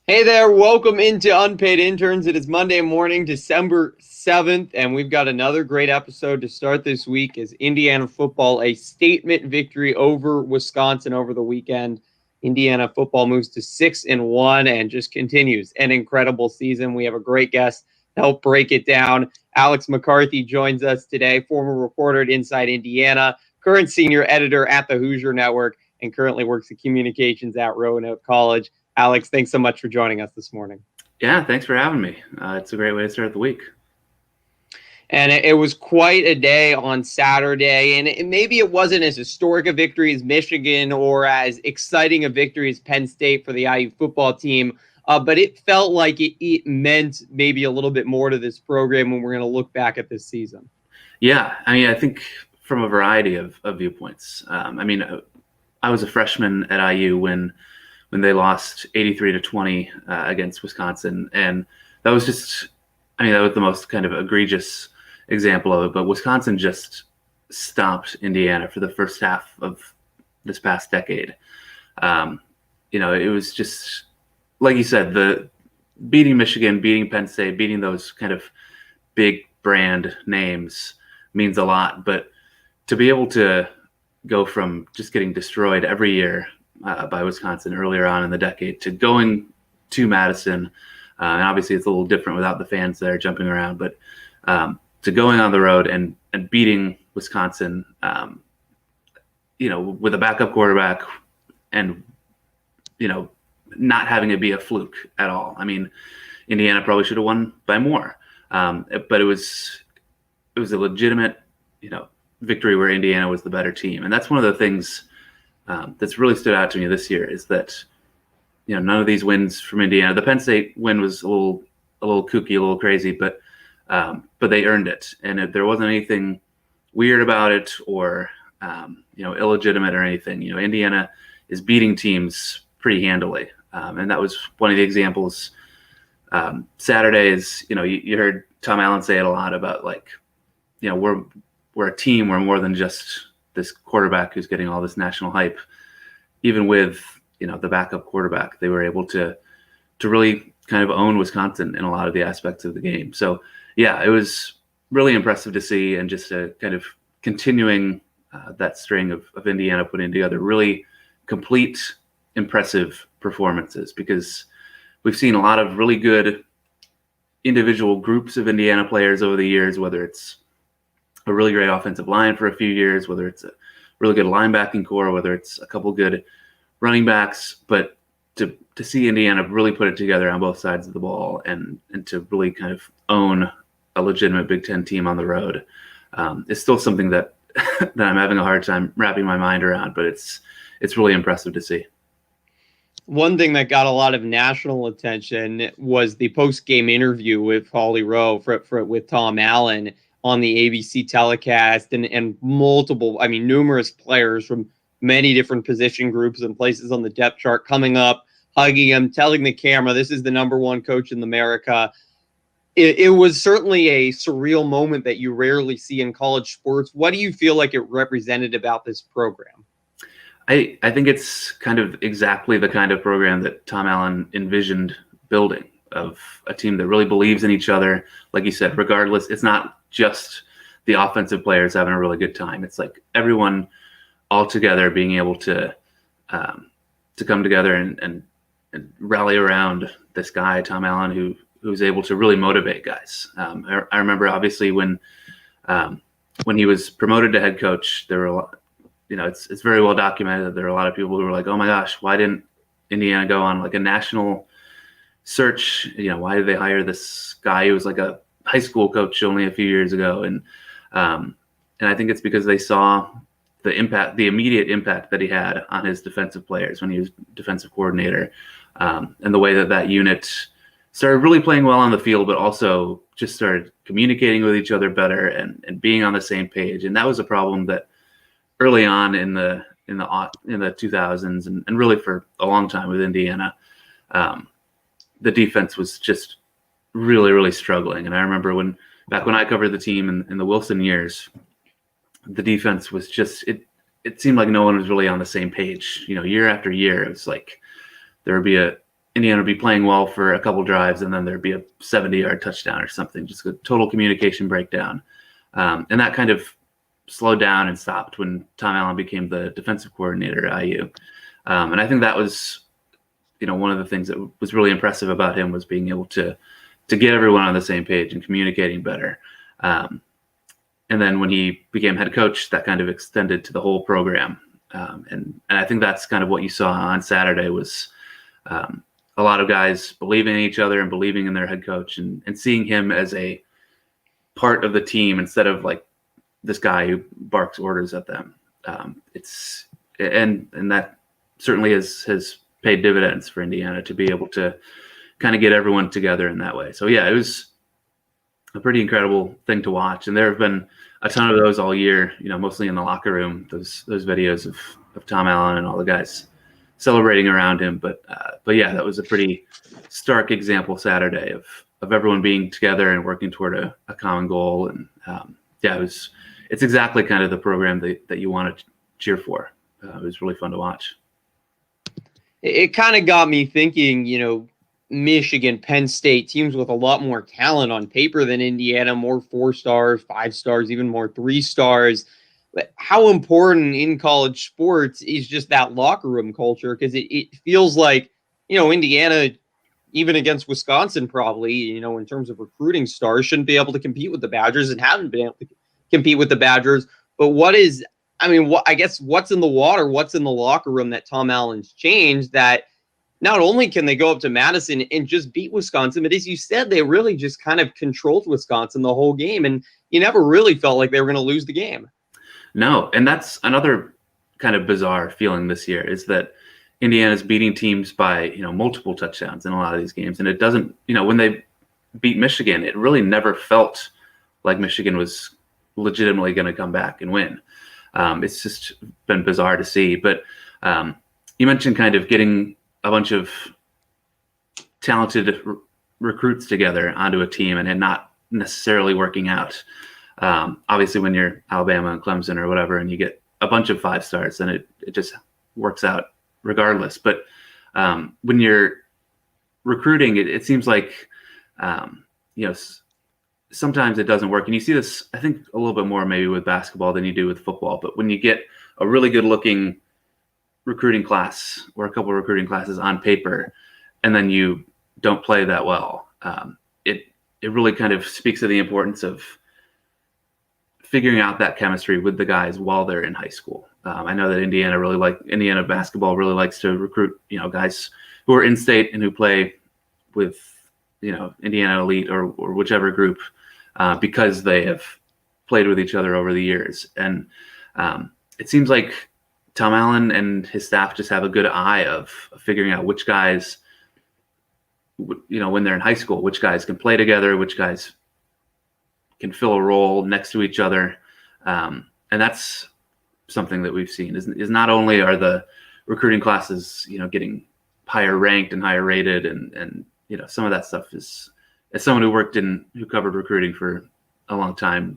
Hey there, welcome into Unpaid Interns. It is Monday morning, December 7th, and we've got another great episode to start this week as Indiana football, a statement victory over Wisconsin over the weekend. Indiana football moves to 6-1 and just continues an incredible season. We have a great guest to help break it down. Alex McCarthy joins us today, former reporter at Inside Indiana, current senior editor at the Hoosier Network, and currently works in communications at Roanoke College. Alex, thanks so much for joining us this morning. Yeah, thanks for having me. It's a great way to start the week. And it was quite a day on Saturday, and maybe it wasn't as historic a victory as Michigan or as exciting a victory as Penn State for the IU football team, but it felt like it meant maybe a little bit more to this program when we're going to look back at this season. Yeah, I think from a variety of viewpoints. I was a freshman at IU when they lost 83-20 against Wisconsin, and that was that was the most kind of egregious example of it. But Wisconsin just stopped Indiana for the first half of this past decade. It was just like you said, the beating Michigan, beating Penn State, beating those kind of big brand names means a lot, but to be able to go from just getting destroyed every year by Wisconsin earlier on in the decade to going to Madison, and obviously it's a little different without the fans there jumping around, but to going on the road and beating Wisconsin, with a backup quarterback and, not having it be a fluke at all. I mean, Indiana probably should have won by more, but it was a legitimate, victory where Indiana was the better team. And that's one of the things that's really stood out to me this year is that, none of these wins from Indiana. The Penn State win was a little kooky, a little crazy, but they earned it. And there wasn't anything weird about it or, illegitimate or anything. Indiana is beating teams pretty handily. And that was one of the examples. Saturday is, you heard Tom Allen say it a lot about we're a team. We're more than just this quarterback who's getting all this national hype. Even with, the backup quarterback, they were able to really kind of own Wisconsin in a lot of the aspects of the game. So, yeah, it was really impressive to see, and just a kind of continuing that string of Indiana putting together really complete, impressive performances, because we've seen a lot of really good individual groups of Indiana players over the years, whether it's a really great offensive line for a few years, whether it's a really good linebacking core, whether it's a couple good running backs, but to see Indiana really put it together on both sides of the ball and to really kind of own a legitimate Big Ten team on the road is still something that that I'm having a hard time wrapping my mind around, but it's really impressive to see. One thing that got a lot of national attention was the post-game interview with Holly Rowe with Tom Allen on the ABC telecast, and numerous players from many different position groups and places on the depth chart coming up, hugging him, telling the camera, this is the number one coach in America. It was certainly a surreal moment that you rarely see in college sports. What do you feel like it represented about this program? I think it's kind of exactly the kind of program that Tom Allen envisioned building, of a team that really believes in each other. Like you said, regardless, it's not just the offensive players having a really good time. It's like everyone all together being able to come together and rally around this guy, Tom Allen, who's able to really motivate guys. I remember obviously when he was promoted to head coach, there were a lot, it's very well documented that there were a lot of people who were like, oh my gosh, why didn't Indiana go on like a national search? Why did they hire this guy who was like a high school coach only a few years ago? And I think it's because they saw the immediate impact that he had on his defensive players when he was defensive coordinator, and the way that unit started really playing well on the field, but also just started communicating with each other better and being on the same page. And that was a problem that early on in the 2000s and really for a long time with Indiana, the defense was just really, really struggling. And I remember back when I covered the team in the Wilson years, the defense was just, it seemed like no one was really on the same page. Year after year, it was like there would be a Indiana would be playing well for a couple drives, and then there'd be a 70-yard touchdown or something, just a total communication breakdown. And that kind of slowed down and stopped when Tom Allen became the defensive coordinator at IU. And I think that was, one of the things that was really impressive about him was being able to get everyone on the same page and communicating better. And then when he became head coach, that kind of extended to the whole program. And I think that's kind of what you saw on Saturday was a lot of guys believing in each other and believing in their head coach and seeing him as a part of the team instead of like this guy who barks orders at them. And that certainly has paid dividends for Indiana to be able to kind of get everyone together in that way. So yeah, it was a pretty incredible thing to watch. And there have been a ton of those all year, mostly in the locker room, those videos of Tom Allen and all the guys celebrating around him. But yeah, that was a pretty stark example Saturday of everyone being together and working toward a common goal. And it's exactly kind of the program that you want to cheer for. It was really fun to watch. It kind of got me thinking, Michigan, Penn State, teams with a lot more talent on paper than Indiana, more 4 stars, 5 stars, even more 3 stars. But how important in college sports is just that locker room culture? Because it feels like, Indiana, even against Wisconsin, probably, in terms of recruiting stars, shouldn't be able to compete with the Badgers and haven't been able to compete with the Badgers. But what's in the water, what's in the locker room that Tom Allen's changed that not only can they go up to Madison and just beat Wisconsin, but as you said, they really just kind of controlled Wisconsin the whole game. And you never really felt like they were going to lose the game. No, and that's another kind of bizarre feeling this year is that Indiana's beating teams by, multiple touchdowns in a lot of these games. And it doesn't, when they beat Michigan, it really never felt like Michigan was legitimately going to come back and win. It's just been bizarre to see. But you mentioned kind of getting a bunch of talented recruits together onto a team and it not necessarily working out. Obviously, when you're Alabama and Clemson or whatever, and you get a bunch of 5 stars, then it just works out regardless. But when you're recruiting, it seems like, sometimes it doesn't work. And you see this, I think, a little bit more maybe with basketball than you do with football. But when you get a really good looking recruiting class or a couple of recruiting classes on paper, and then you don't play that well, it really kind of speaks to the importance of figuring out that chemistry with the guys while they're in high school. I know that Indiana basketball really likes to recruit, guys who are in state and who play with, Indiana Elite or whichever group, because they have played with each other over the years. And it seems like Tom Allen and his staff just have a good eye of figuring out which guys, when they're in high school, which guys can play together, which guys can fill a role next to each other. And that's something that we've seen is not only are the recruiting classes, getting higher ranked and higher rated and some of that stuff is, as someone who covered recruiting for a long time,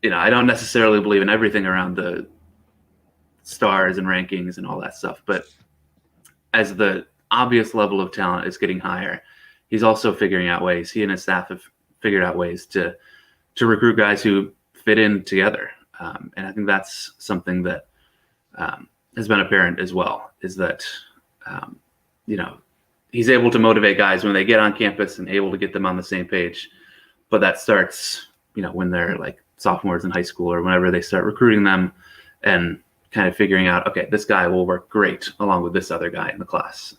I don't necessarily believe in everything around the stars and rankings and all that stuff, but as the obvious level of talent is getting higher, he's also figuring out ways, he and his staff have figured out ways to recruit guys who fit in together. And I think that's something that has been apparent as well, is that, he's able to motivate guys when they get on campus and able to get them on the same page. But that starts, when they're like sophomores in high school or whenever they start recruiting them and kind of figuring out, okay, this guy will work great along with this other guy in the class.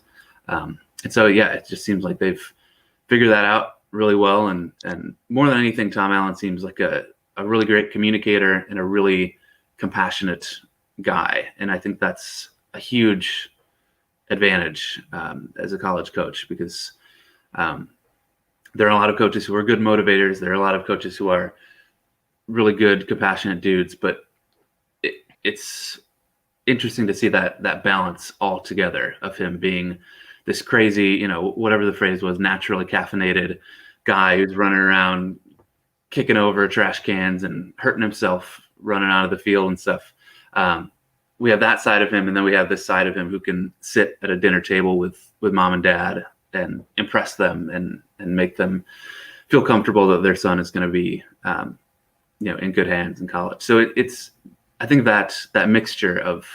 And so, yeah, it just seems like they've figured that out really well. And more than anything, Tom Allen seems like a really great communicator and a really compassionate guy. And I think that's a huge advantage as a college coach, because there are a lot of coaches who are good motivators. There are a lot of coaches who are really good, compassionate dudes, but it's interesting to see that balance all together of him being this crazy, whatever the phrase was, naturally caffeinated guy who's running around kicking over trash cans and hurting himself running out of the field and stuff. we have that side of him, and then we have this side of him who can sit at a dinner table with mom and dad and impress them and make them feel comfortable that their son is going to be in good hands in college. So it's I think that mixture of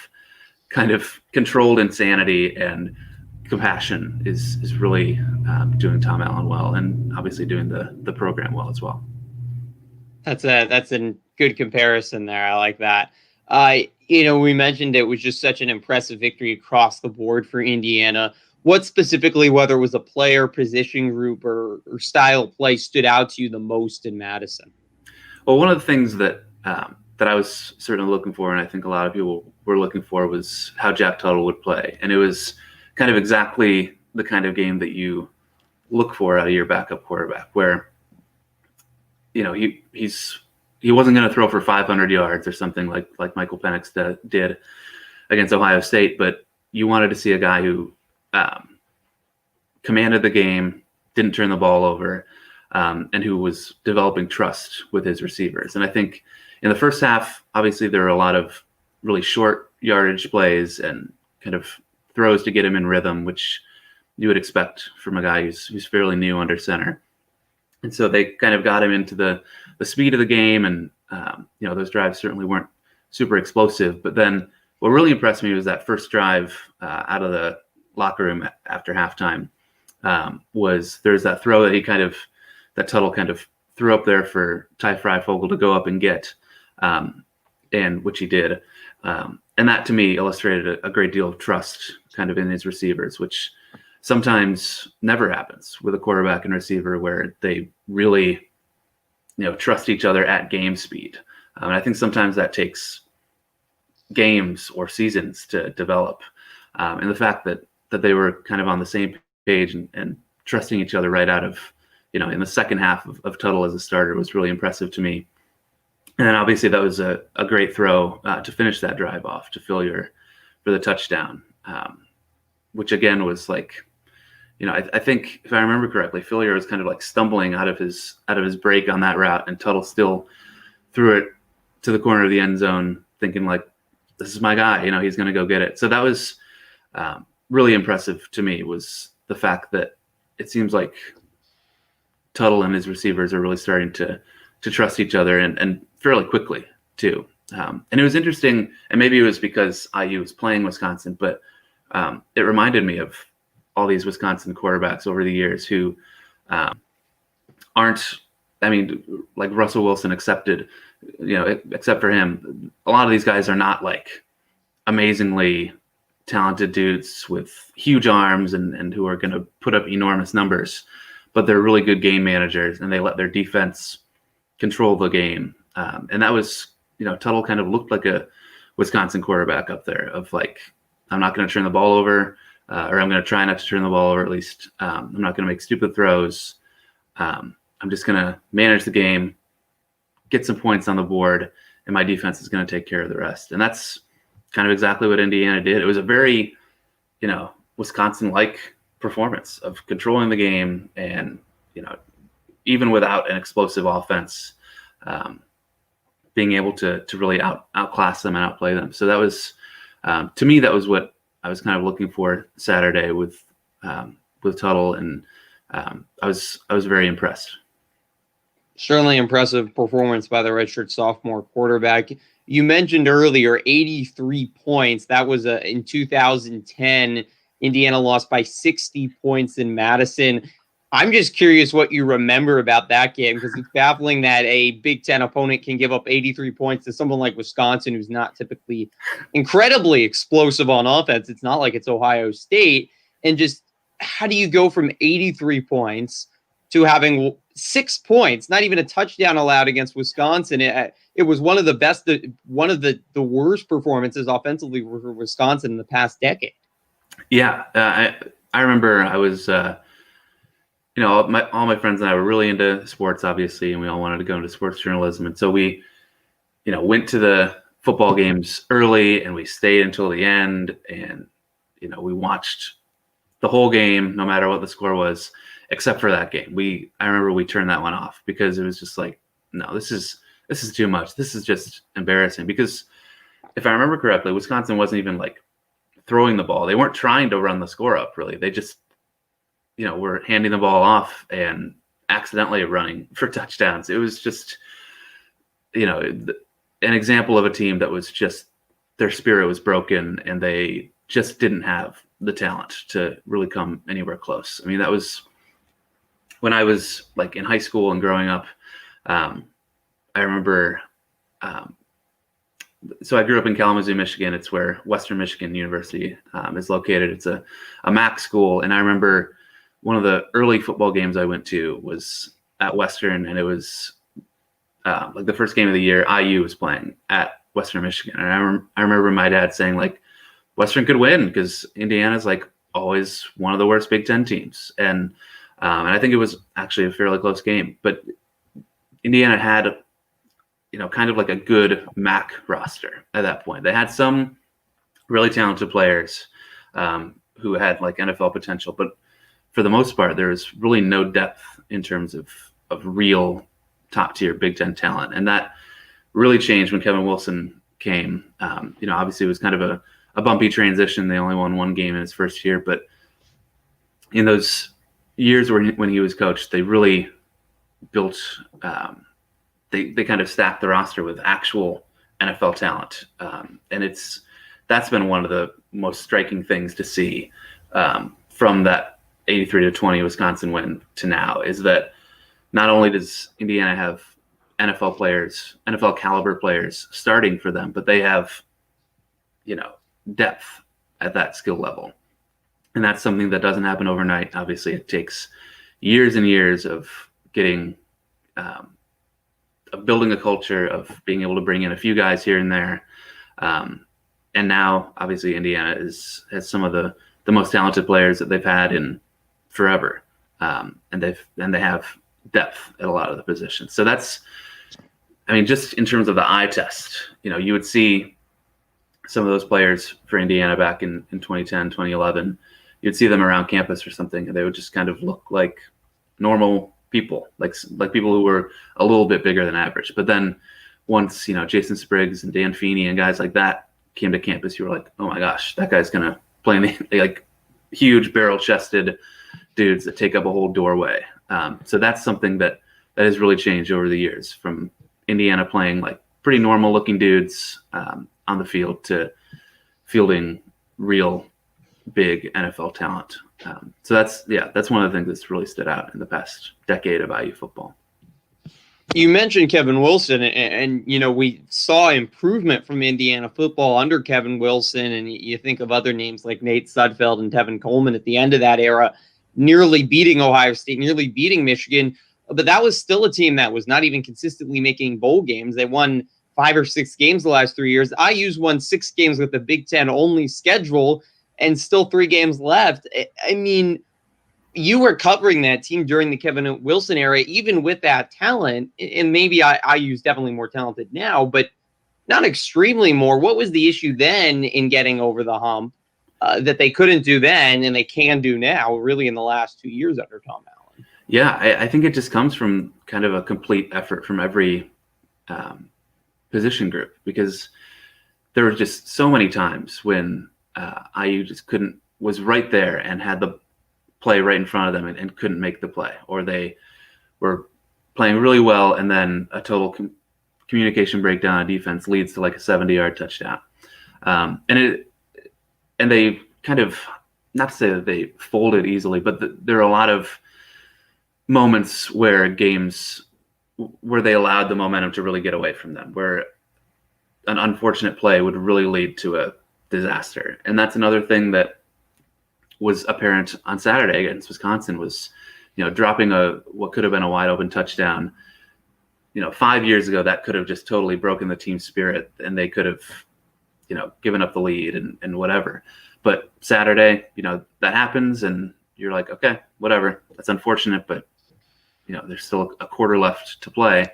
kind of controlled insanity and compassion is really doing Tom Allen well, and obviously doing the program well as well. That's a good comparison there. I like that. We mentioned it was just such an impressive victory across the board for Indiana. What specifically, whether it was a player, position group, or style of play, stood out to you the most in Madison? Well, one of the things that I was certainly looking for, and I think a lot of people were looking for, was how Jack Tuttle would play. And it was kind of exactly the kind of game that you look for out of your backup quarterback, where he wasn't going to throw for 500 yards or something like Michael Penix did against Ohio State, but you wanted to see a guy who commanded the game, didn't turn the ball over, and who was developing trust with his receivers. And I think in the first half, obviously there were a lot of really short yardage plays and kind of throws to get him in rhythm, which you would expect from a guy who's fairly new under center. And so they kind of got him into the speed of the game, and those drives certainly weren't super explosive. But then what really impressed me was that first drive out of the locker room after halftime. There's that throw that Tuttle kind of threw up there for Ty Freifogel to go up and get, and which he did. And that to me illustrated a great deal of trust kind of in his receivers, which sometimes never happens with a quarterback and receiver, where they really, trust each other at game speed. And I think sometimes that takes games or seasons to develop. And the fact that they were kind of on the same page and trusting each other right out of, in the second half of Tuttle as a starter was really impressive to me. And then obviously that was a great throw to finish that drive off to Fillier for the touchdown, which again was like, I think if I remember correctly, Fillier was kind of like stumbling out of his break on that route, and Tuttle still threw it to the corner of the end zone, thinking like, this is my guy, he's going to go get it. So that was really impressive to me, was the fact that it seems like Tuttle and his receivers are really starting to trust each other, and fairly quickly too. And it was interesting, and maybe it was because IU was playing Wisconsin, but it reminded me of all these Wisconsin quarterbacks over the years who aren't, like Russell Wilson excepted, except for him, a lot of these guys are not like amazingly talented dudes with huge arms and who are going to put up enormous numbers, but they're really good game managers, and they let their defense control the game. And that was, Tuttle kind of looked like a Wisconsin quarterback up there, of like, I'm not going to turn the ball over, or I'm going to try not to turn the ball over, at least. I'm not going to make stupid throws. I'm just going to manage the game, get some points on the board, and my defense is going to take care of the rest. And that's kind of exactly what Indiana did. It was a very, Wisconsin-like performance of controlling the game, and, even without an explosive offense, being able to really outclass them and outplay them. So that was, to me, that was what I was kind of looking for Saturday with Tuttle, and I was very impressed. Certainly impressive performance by the redshirt sophomore quarterback. You mentioned earlier 83 points. That was in 2010. Indiana lost by 60 points in Madison. I'm just curious what you remember about that game, because it's baffling that a Big Ten opponent can give up 83 points to someone like Wisconsin, who's not typically incredibly explosive on offense. It's not like it's Ohio State. And just how do you go from 83 points to having 6 points, not even a touchdown allowed against Wisconsin? It was one of the best, one of the worst performances offensively for Wisconsin in the past decade. Yeah, I remember I was all my friends and I were really into sports, obviously, and we all wanted to go into sports journalism. And so we, went to the football games early, and we stayed until the end, and, we watched the whole game, no matter what the score was, except for that game. I remember we turned that one off, because it was just like, no, this is too much. This is just embarrassing, because, if I remember correctly, Wisconsin wasn't even like throwing the ball. They weren't trying to run the score up, really. They just, were handing the ball off and accidentally running for touchdowns. It was just, an example of a team that was just, their spirit was broken and they just didn't have the talent to really come anywhere close. I mean, that was when I was like in high school and growing up. I remember, so I grew up in Kalamazoo, Michigan. It's where Western Michigan University is located. It's a MAC school. And I remember one of the early football games I went to was at Western, and it was like the first game of the year. IU was playing at Western Michigan. And I remember my dad saying, like, Western could win because Indiana's like always one of the worst Big Ten teams. And I think it was actually a fairly close game. But Indiana had kind of like a good MAC roster at that point. They had some really talented players who had like NFL potential, but for the most part, there was really no depth in terms of real top tier Big Ten talent. And that really changed when Kevin Wilson came. Obviously it was kind of a bumpy transition. They only won one game in his first year, but in those years when he was coached, they really built, they kind of stacked the roster with actual NFL talent. And that's been one of the most striking things to see from that 83-20 Wisconsin win to now, is that not only does Indiana have NFL players, NFL caliber players starting for them, but they have, depth at that skill level. And that's something that doesn't happen overnight. Obviously, it takes years and years of getting, of building a culture, of being able to bring in a few guys here and there. And now, obviously, Indiana has some of the most talented players that they've had in forever. And they have depth at a lot of the positions. So that's, just in terms of the eye test, you would see some of those players for Indiana back in 2010, 2011, you'd see them around campus or something, and they would just kind of look like normal people, like people who were a little bit bigger than average. But then once, Jason Spriggs and Dan Feeney and guys like that came to campus, you were like, oh my gosh, that guy's going to play in the like huge barrel-chested dudes that take up a whole doorway. So that's something that has really changed over the years, from Indiana playing like pretty normal looking dudes on the field to fielding real big NFL talent. So that's one of the things that's really stood out in the past decade of IU football. You mentioned Kevin Wilson, and we saw improvement from Indiana football under Kevin Wilson, and you think of other names like Nate Sudfeld and Tevin Coleman at the end of that era, nearly beating Ohio State, nearly beating Michigan. But that was still a team that was not even consistently making bowl games. They won 5 or 6 games the last 3 years. IU's won 6 games with the Big Ten only schedule, and still 3 games left. You were covering that team during the Kevin Wilson era, even with that talent, and maybe IU's definitely more talented now, but not extremely more. What was the issue then in getting over the hump that they couldn't do then and they can do now, really, in the last 2 years under Tom Allen? Yeah, I think it just comes from kind of a complete effort from every position group, because there were just so many times when IU just was right there and had the play right in front of them and couldn't make the play, or they were playing really well and then a total communication breakdown on defense leads to like a 70-yard touchdown. And they kind of, not to say that they folded easily, but there are a lot of moments where they allowed the momentum to really get away from them, where an unfortunate play would really lead to a disaster. And that's another thing that was apparent on Saturday against Wisconsin, was, dropping what could have been a wide open touchdown. 5 years ago, that could have just totally broken the team spirit and they could have, given up the lead and whatever. But Saturday, that happens and you're like, okay, whatever. That's unfortunate, but there's still a quarter left to play.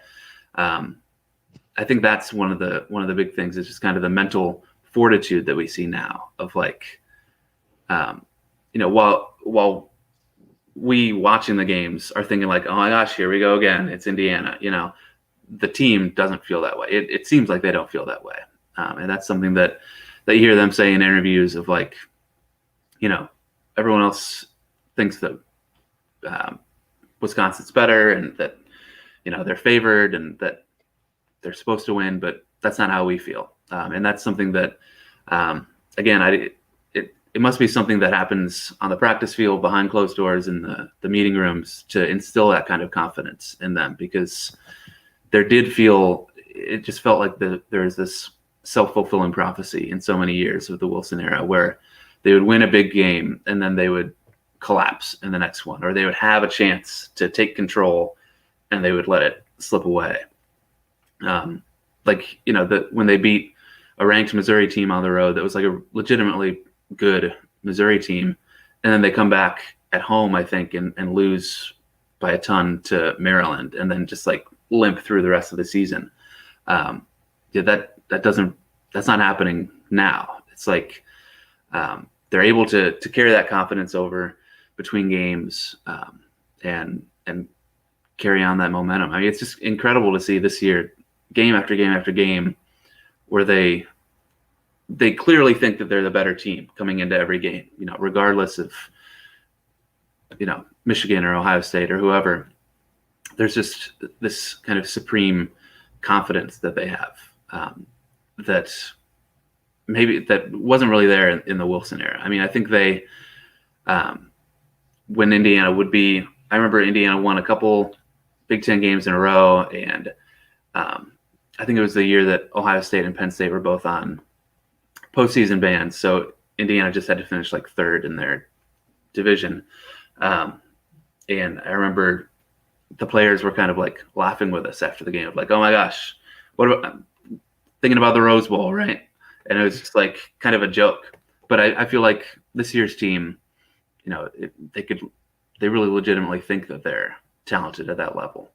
I think that's one of the big things, is just kind of the mental fortitude that we see now of like, while we watching the games are thinking like, oh my gosh, here we go again, it's Indiana. The team doesn't feel that way. It seems like they don't feel that way. And that's something that you hear them say in interviews of like, everyone else thinks that Wisconsin's better and that, they're favored and that they're supposed to win, but that's not how we feel. And that's something that, again, it must be something that happens on the practice field behind closed doors in the meeting rooms to instill that kind of confidence in them, because it just felt like there's this self-fulfilling prophecy in so many years of the Wilson era where they would win a big game and then they would collapse in the next one, or they would have a chance to take control and they would let it slip away. When they beat a ranked Missouri team on the road that was like a legitimately good Missouri team, and then they come back at home, I think, and lose by a ton to Maryland, and then just like limp through the rest of the season. That's not happening now. It's like they're able to carry that confidence over between games and carry on that momentum. I mean, it's just incredible to see this year, game after game after game, where they clearly think that they're the better team coming into every game, regardless of, Michigan or Ohio State or whoever. There's just this kind of supreme confidence that they have that wasn't really there in the Wilson era. I mean, I think when Indiana I remember Indiana won a couple Big Ten games in a row, and I think it was the year that Ohio State and Penn State were both on postseason bans, so Indiana just had to finish like third in their division. And I remember the players were kind of like laughing with us after the game, like, "Oh my gosh, I'm thinking about the Rose Bowl, right?" And it was just like kind of a joke. But I feel like this year's team, they really legitimately think that they're talented at that level.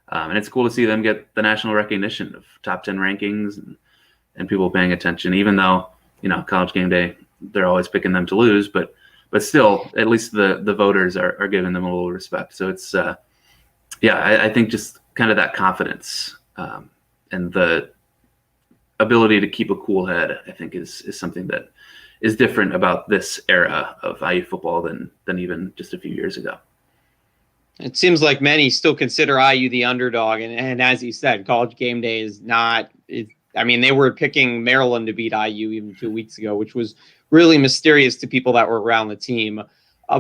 And it's cool to see them get the national recognition of top 10 rankings and people paying attention, even though, College Game Day, they're always picking them to lose, but still, at least the voters are giving them a little respect. So it's, I think just kind of that confidence and the ability to keep a cool head, I think is something that is different about this era of IU football than even just a few years ago. It seems like many still consider IU the underdog, and as you said, College Game Day is not. They were picking Maryland to beat IU even 2 weeks ago, which was really mysterious to people that were around the team.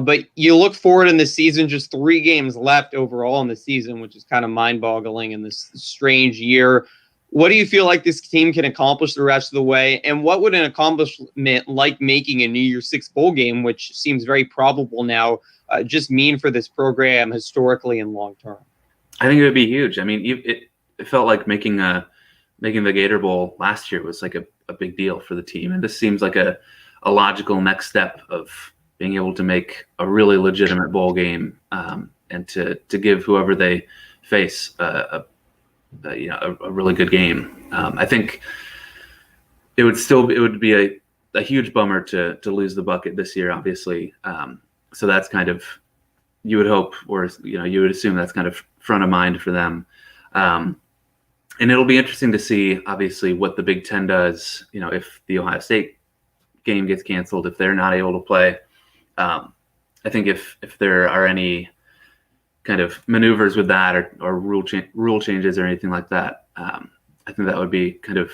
But you look forward in the season, just 3 games left overall in the season, which is kind of mind-boggling in this strange year. What do you feel like this team can accomplish the rest of the way? And what would an accomplishment like making a New Year's Six bowl game, which seems very probable now, just mean for this program historically and long term? I think it would be huge. I mean, it felt like making the Gator Bowl last year was like a big deal for the team. And this seems like a logical next step of being able to make a really legitimate bowl game and to give whoever they face a really good game. I think it would be a huge bummer to lose the bucket this year, obviously. So that's kind of, you would hope, or you would assume that's kind of front of mind for them. And it'll be interesting to see, obviously, what the Big Ten does. If the Ohio State game gets canceled, if they're not able to play. I think if there are any kind of maneuvers with that or rule changes or anything like that, I think that would be kind of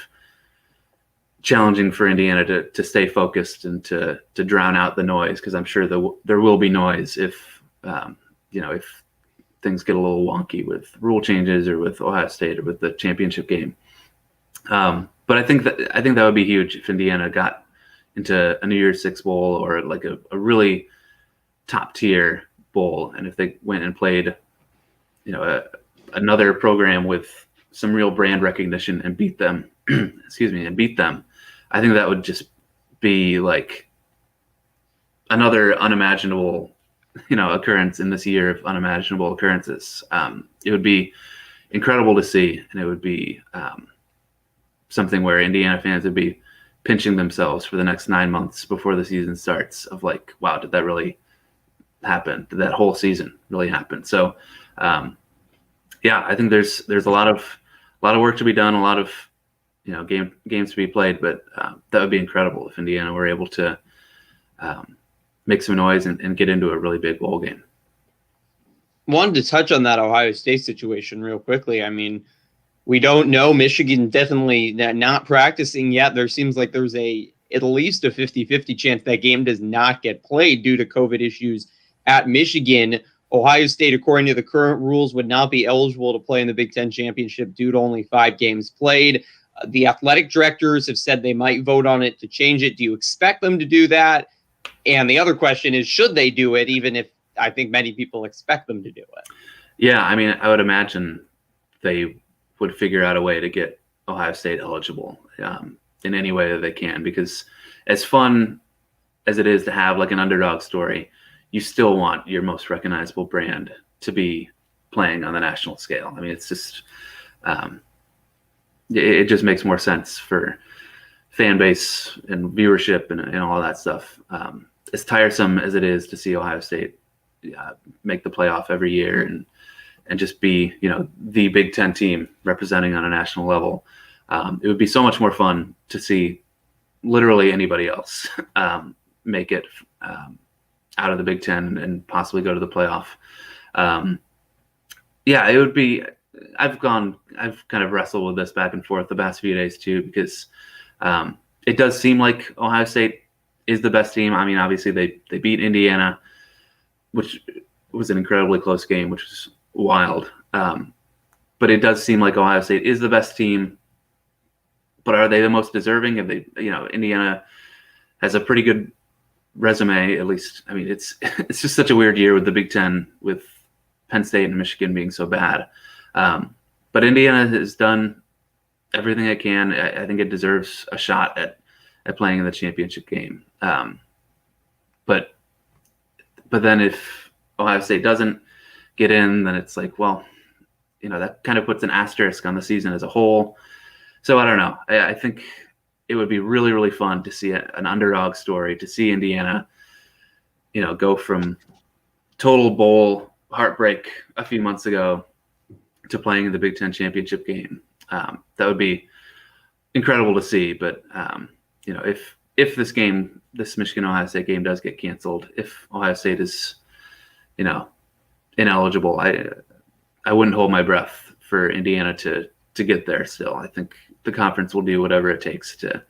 challenging for Indiana to stay focused and to drown out the noise, because I'm sure there will be noise if things get a little wonky with rule changes or with Ohio State or with the championship game. But I think that would be huge if Indiana got into a New Year's Six bowl or like a really top tier bowl, and if they went and played, another program with some real brand recognition and beat them, I think that would just be like another unimaginable, occurrence in this year of unimaginable occurrences. It would be incredible to see, and it would be something where Indiana fans would be pinching themselves for the next 9 months before the season starts of like, wow, did that really happen? Did that whole season really happen? So, I think there's a lot of work to be done, a lot of, games to be played, but that would be incredible if Indiana were able to make some noise and get into a really big bowl game. Wanted to touch on that Ohio State situation real quickly. I mean, we don't know. Michigan definitely not practicing yet. There seems like there's at least a 50-50 chance that game does not get played due to COVID issues at Michigan. Ohio State, according to the current rules, would not be eligible to play in the Big Ten Championship due to only 5 games played. The athletic directors have said they might vote on it to change it. Do you expect them to do that? And the other question is, should they do it, even if I think many people expect them to do it? Yeah, I mean, I would imagine they would figure out a way to get Ohio State eligible in any way that they can, because as fun as it is to have like an underdog story, you still want your most recognizable brand to be playing on the national scale. I mean, it's just it just makes more sense for fan base and viewership and all that stuff. As tiresome as it is to see Ohio State make the playoff every year and just be, the Big Ten team representing on a national level, it would be so much more fun to see literally anybody else make it out of the Big Ten and possibly go to the playoff. Yeah, it would be. I've kind of wrestled with this back and forth the past few days too, because it does seem like Ohio State is the best team. I mean, obviously they beat Indiana, which was an incredibly close game, which was wild. But it does seem like Ohio State is the best team. But are they the most deserving? If they, Indiana has a pretty good resume, at least. I mean, it's just such a weird year with the Big Ten, with Penn State and Michigan being so bad. But Indiana has done everything it can. I think it deserves a shot at playing in the championship game. But then if Ohio State doesn't get in, then it's like, well, that kind of puts an asterisk on the season as a whole. So I don't know. I think it would be really, really fun to see an underdog story, to see Indiana, go from total bowl heartbreak a few months ago to playing in the Big Ten championship game. That would be incredible to see. But, if this Michigan-Ohio State game does get canceled, if Ohio State is, ineligible, I wouldn't hold my breath for Indiana to get there still. I think the conference will do whatever it takes to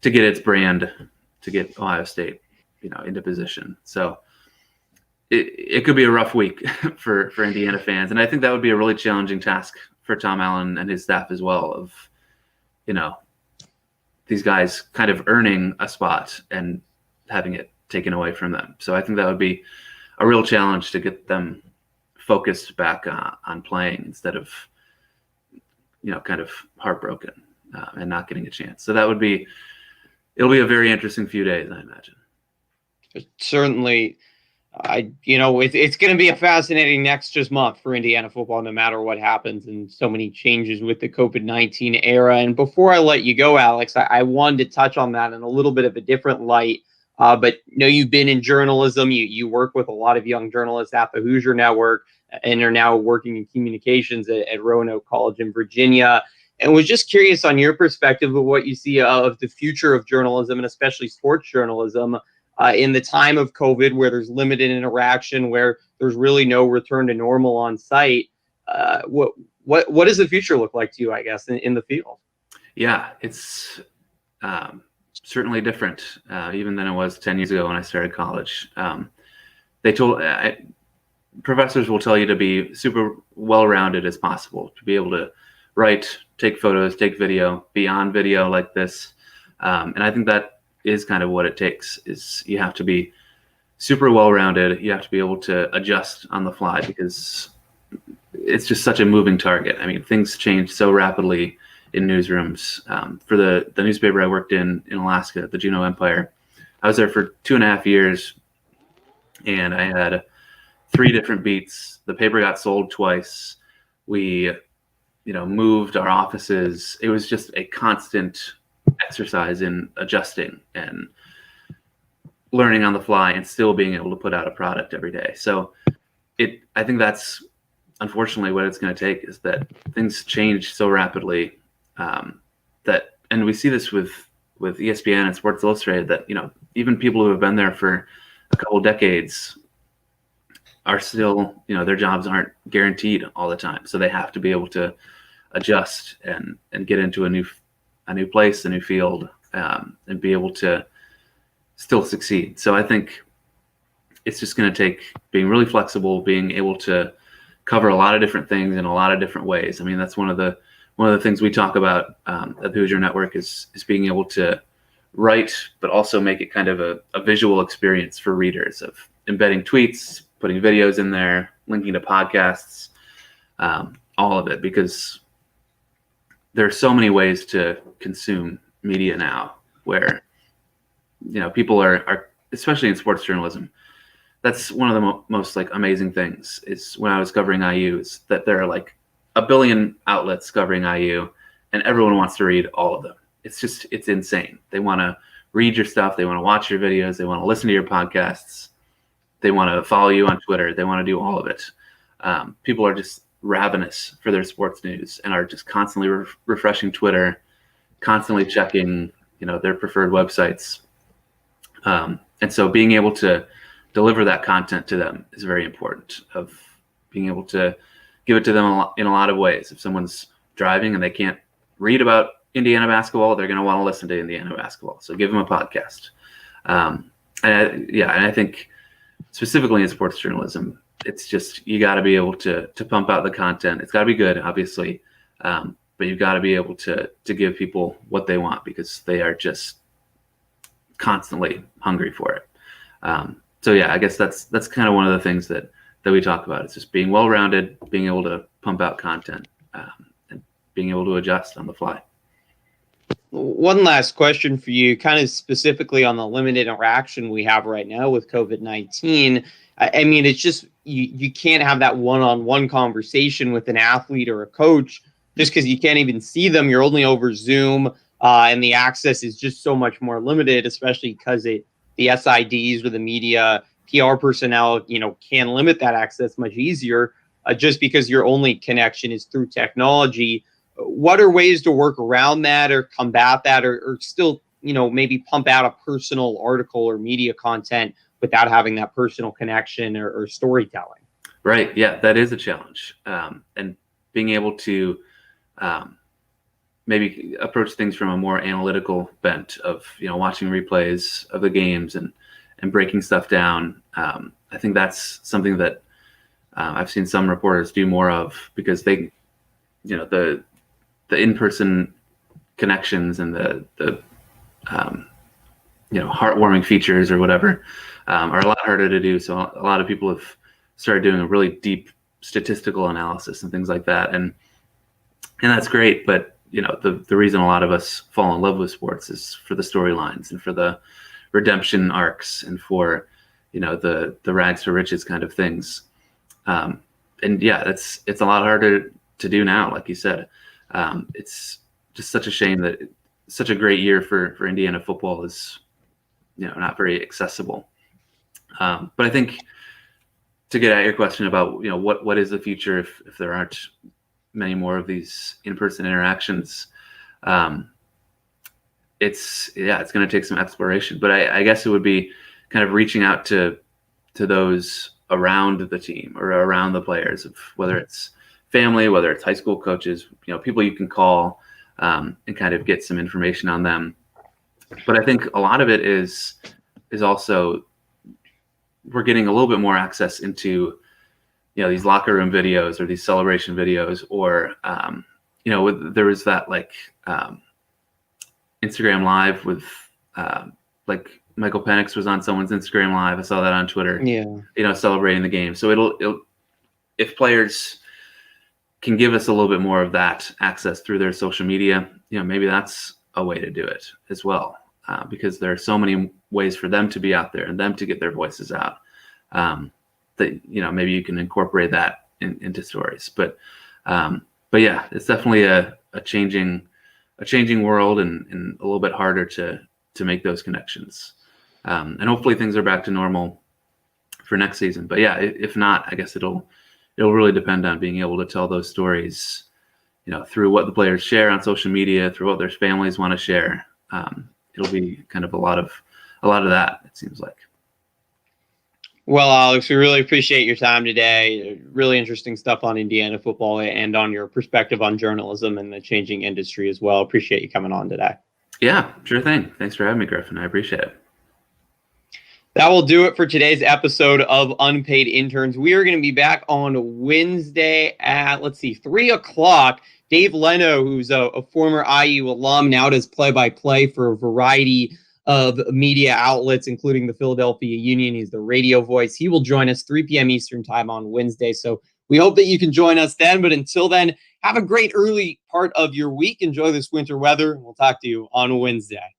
get its brand, to get Ohio State, into position. So it could be a rough week for Indiana fans. And I think that would be a really challenging task for Tom Allen and his staff as well, of, these guys kind of earning a spot and having it taken away from them. So I think that would be a real challenge to get them focused back on playing instead of, kind of heartbroken and not getting a chance. So it'll be a very interesting few days, I imagine. Certainly. It's going to be a fascinating next month for Indiana football, no matter what happens, and so many changes with the COVID-19 era. And before I let you go, Alex, I wanted to touch on that in a little bit of a different light. But you've been in journalism. You work with a lot of young journalists at the Hoosier Network, and are now working in communications at Roanoke College in Virginia. And was just curious on your perspective of what you see of the future of journalism, and especially sports journalism, in the time of COVID, where there's limited interaction, where there's really no return to normal on site. What does the future look like to you, I guess, in the field? Yeah, it's certainly different even than it was 10 years ago when I started college. Professors will tell you to be super well-rounded as possible, to be able to write, take photos, take video, be on video like this. And I think that is kind of what it takes. Is you have to be super well-rounded. You have to be able to adjust on the fly, because it's just such a moving target. I mean, things change so rapidly in newsrooms. For the newspaper I worked in Alaska, the Juneau Empire, I was there for 2.5 years, and I had 3 different beats. The paper got sold twice. We, moved our offices. It was just a constant exercise in adjusting and learning on the fly, and still being able to put out a product every day. So I think that's unfortunately what it's going to take, is that things change so rapidly. and we see this with ESPN and Sports Illustrated, that even people who have been there for a couple decades are still, their jobs aren't guaranteed all the time, so they have to be able to adjust and get into a new place, a new field, and be able to still succeed. So I think it's just going to take being really flexible, being able to cover a lot of different things in a lot of different ways. I mean, that's one of the things we talk about at the Hoosier Network is being able to write, but also make it kind of a visual experience for readers, of embedding tweets, putting videos in there, linking to podcasts, all of it, because there are so many ways to consume media now where, people are, especially in sports journalism, that's one of the most like amazing things is when I was covering IU, is that there are like a billion outlets covering IU and everyone wants to read all of them. It's insane. They want to read your stuff. They want to watch your videos. They want to listen to your podcasts. They want to follow you on Twitter. They want to do all of it. People are just ravenous for their sports news and are just constantly refreshing Twitter, constantly checking, their preferred websites. And so being able to deliver that content to them is very important, of being able to give it to them in a lot of ways. If someone's driving and they can't read about Indiana basketball, they're going to want to listen to Indiana basketball. So give them a podcast. And I think specifically in sports journalism, it's just, you got to be able to pump out the content. It's got to be good, obviously. But you've got to be able to give people what they want, because they are just constantly hungry for it. So yeah, I guess that's kind of one of the things that we talk about. It's just being well-rounded, being able to pump out content, and being able to adjust on the fly. One last question for you, kind of specifically on the limited interaction we have right now with COVID-19. I mean, it's just, you can't have that one-on-one conversation with an athlete or a coach just because you can't even see them. You're only over Zoom, and the access is just so much more limited, especially because the SIDs or the media PR personnel, can limit that access much easier, just because your only connection is through technology. What are ways to work around that or combat that, or still, maybe pump out a personal article or media content without having that personal connection or storytelling? Right. Yeah, that is a challenge. And being able to maybe approach things from a more analytical bent of, watching replays of the games and breaking stuff down. I think that's something that I've seen some reporters do more of, because they, the in-person connections and the heartwarming features or whatever are a lot harder to do. So a lot of people have started doing a really deep statistical analysis and things like that. And that's great. But, the reason a lot of us fall in love with sports is for the storylines and for the redemption arcs and for, the rags to riches kind of things. And yeah, it's a lot harder to do now. Like you said, it's just such a shame that such a great year for Indiana football is, not very accessible. But I think, to get at your question about, what is the future if there aren't many more of these in-person interactions, it's going to take some exploration. But I guess it would be kind of reaching out to those around the team or around the players, of whether it's family, whether it's high school coaches, people you can call and kind of get some information on them. But I think a lot of it is also, we're getting a little bit more access into, these locker room videos or these celebration videos, or, there was that Instagram Live with Michael Penix was on someone's Instagram Live. I saw that on Twitter, celebrating the game. So it'll if players can give us a little bit more of that access through their social media, maybe that's a way to do it as well, because there are so many ways for them to be out there and them to get their voices out, that, maybe you can incorporate that into stories. But yeah, it's definitely a changing world and a little bit harder to make those connections. And hopefully things are back to normal for next season. But yeah, if not, I guess it'll really depend on being able to tell those stories through what the players share on social media, through what their families want to share. It'll be kind of a lot of that, it seems like. Well, Alex, we really appreciate your time today. Really interesting stuff on Indiana football and on your perspective on journalism and the changing industry as well. Appreciate you coming on today. Yeah, sure thing. Thanks for having me, Griffin. I appreciate it. That will do it for today's episode of Unpaid Interns. We are going to be back on Wednesday at, 3 o'clock. Dave Leno, who's a former IU alum, now does play-by-play for a variety of media outlets, including the Philadelphia Union. He's the radio voice. He will join us 3 p.m. Eastern time on Wednesday. So we hope that you can join us then. But until then, have a great early part of your week. Enjoy this winter weather. We'll talk to you on Wednesday.